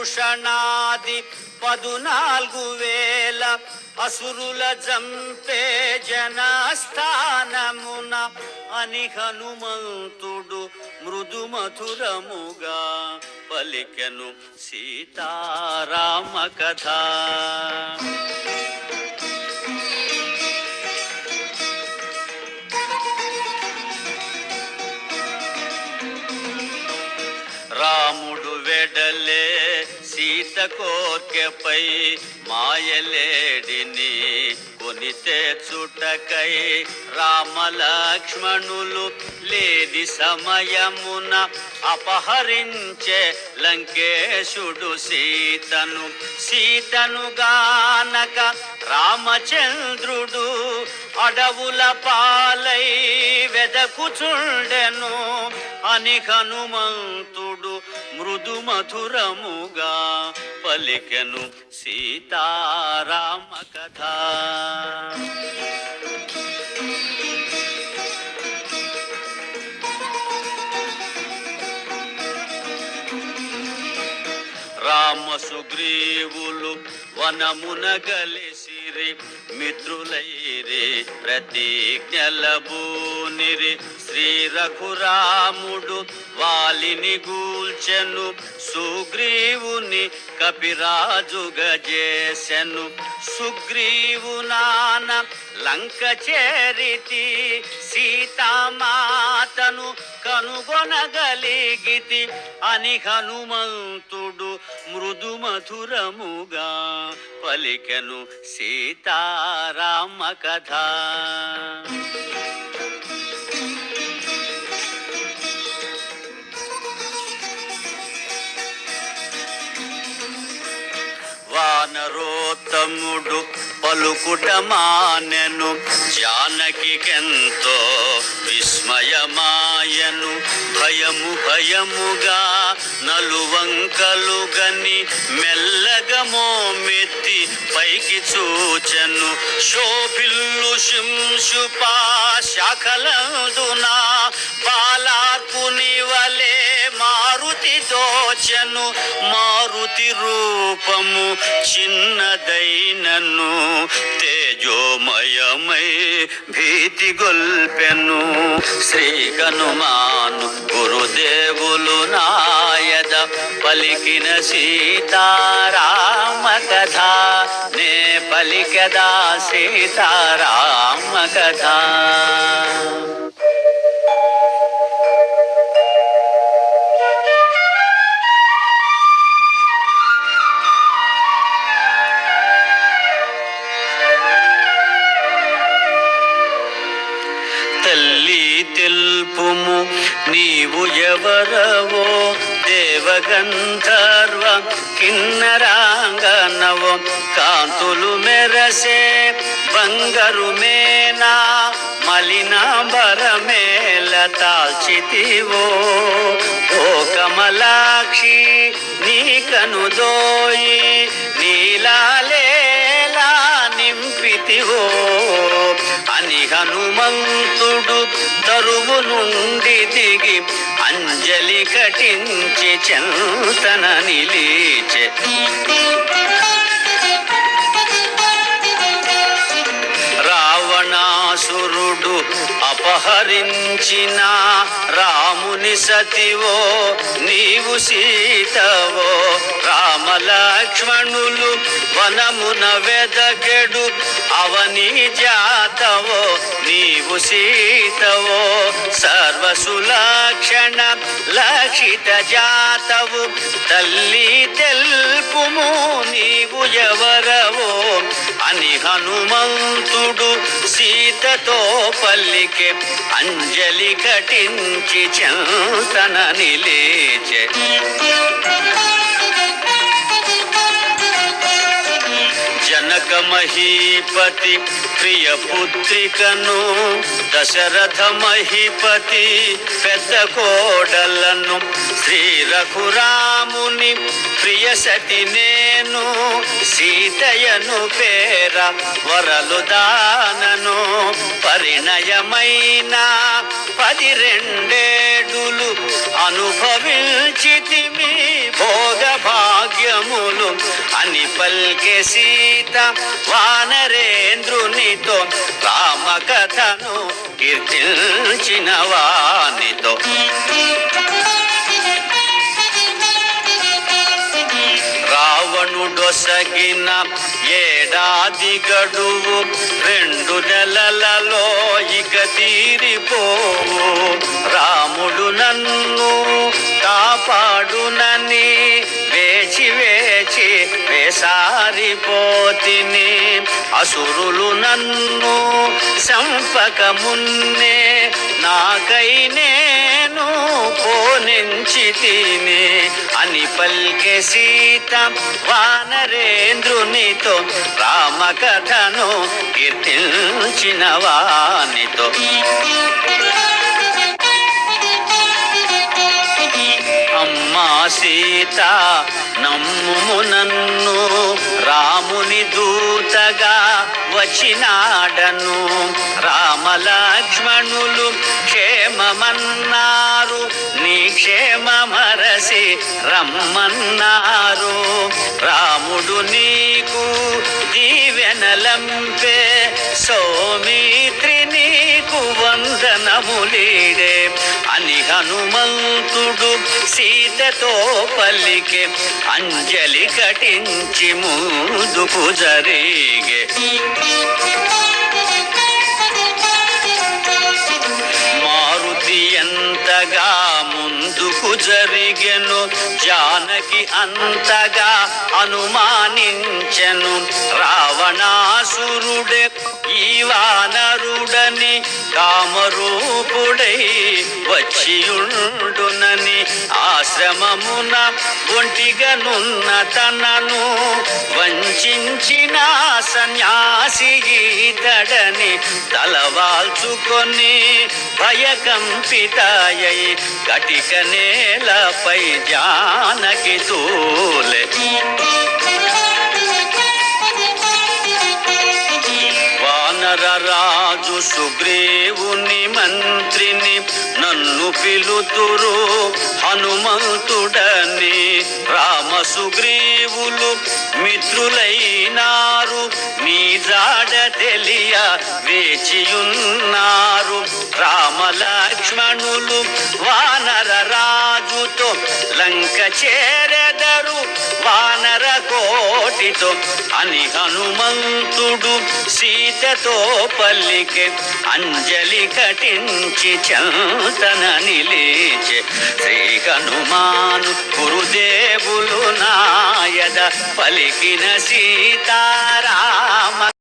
భూషణాది 14,000 అసురుల జంపే జనస్థానమున అని హనుమంతుడు మృదు మధురముగా పలికెను సీతారామ కథ. రాముడు వెడలే సీత కోర్కెపై మాయలేడిని కొని తెచ్చుటకై రామలక్ష్మణులు లేని సమయమున అపహరించే లంకేశుడు సీతను గానక రామచంద్రుడు అడవుల పాలై వెదకుచుండెను అని హనుమంతుడు మృదు మధురముగా పలికెను సీతారామ కథ. రామ సుగ్రీవులు వనమున గలిసిరి మిత్రులైరి ప్రతిజ్ఞలబూనిరి. శ్రీ రఘురాముడు వాలిని గూల్చెను సుగ్రీవుని కపిరాజుగా చేసెను. సుగ్రీవు నాన లంక చేరితి సీతామాతను కనుగొనగలిగితి అని హనుమంతుడు మృదు మధురముగా పలికెను సీతారామ కథ. వానరోత్తముడు పలుకుట మానెను జానకికెంతో విస్మయమాయను. భయముగా నలువంకలు గని మెల్లగా మోమెత్తి పైకి చూచెను. శోభిల్లు శింశుపా శాఖలందున బాలార్కుని వలె మారుతి దోచెను. మారుతి రూపము చిన్నదైనను తేజోమయమై భీతి గొల్పెను. శ్రీ హనుమాను గురుదేవులు నాయద పలికిన సీతారామ కథ. నే పలికదా సీతారామ కథ. తల్లి తెలుపుము నీవు ఎవరవో దేవగంధర్వ కిన్నరాంగనవో కాంతులు మెరసే బంగారు మేనా మలినాంబరమేల తాల్చితివో. ఓ కమలాక్షి నీ కనుదోయి నీలాలేలా నింపితివో అని హనుమంతుడు తరువు నుండి దిగి అంజలి కటించి చెంతన నిలిచె. రావణాసురుడు అపహరించిన రాముని సతివో నీవు సీతవో. రామలక్ష్మణులు వనమున వెదకెడు అవని జాతవో నీవు సీతవో. సర్వసులక్షణ లక్షిత జాతవు తల్లి తెలుపుము నీవు ఎవరవో అని హనుమంతుడు సీతతో పల్లికే అంజలి కటించి చెంతన నిలిచె. జనక మహీపతి ప్రియ పుత్రికను దశరథ మహీపతి పెద్ద కోడలను శ్రీ రఘురాముని ప్రియ సతి నేను సీతయను పేర వరలు దానను. పరిణయమైన 12 అనుభవించితిమి భోగ భాగ్యం అని పల్కె సీత వానరేంద్రునితో రామ కథను కీర్తించిన వానితో. రావణుడొసగిన ఏడాది గడువు 2 నెలలలో ఇక తీరిపోవు. రాముడు నన్ను కాపాడునని వేచి వేచి వేసారిపోతిని. అసురులు నన్ను సంపక మున్నే నాకై నేను పోనించి తిని అని పల్కె సీత వానరేంద్రునితో రామ కథను కీర్తించిన వానితో. అమ్మా సీత నమ్ముము నన్ను రాముని దూతగా వచ్చినాడను. రామలక్ష్మణులు క్షేమమన్నారు, నీ క్షేమమరసి రమ్మన్నారు. రాముడు నీకు దీవెనలంపే, సౌమిత్రి నీకు వందనములీడే అని హనుమంతుడు సీతతో పలికే. అంజలి కటించి ముందుకు జరిగే. మారుతి ఎంతగా ముందుకు జరిగెను, జానకి అంతగా అనుమానించెను. రావణాసురుడే ఈ వానరుడని కామరూపుడై వచ్చియుండునని ఆశ్రమమున ఒంటిగనున్న తనను వంచిన సన్యాసి ఈతడని తలవాల్చుకొని భయకంపితాయై కటిక నేలపై జానకి తూలె. రాజు సుగ్రీవుని మంత్రిని నన్ను పిలుతురు హనుమంతుడని. రామ సుగ్రీవులు మిత్రులైనారు, నీ జాడ తెలియ వేచియున్నారు. రామ లక్ష్మణులు వానర రాజుతో లంక చేరెదరు వానర కోటితో అని హనుమంతుడు సీతతో పల్లికే. అంజలి కటించి చంతన నిలిచే. శ్రీ హనుమాను గురుదేవులు నాయద పలికిన సీతారామ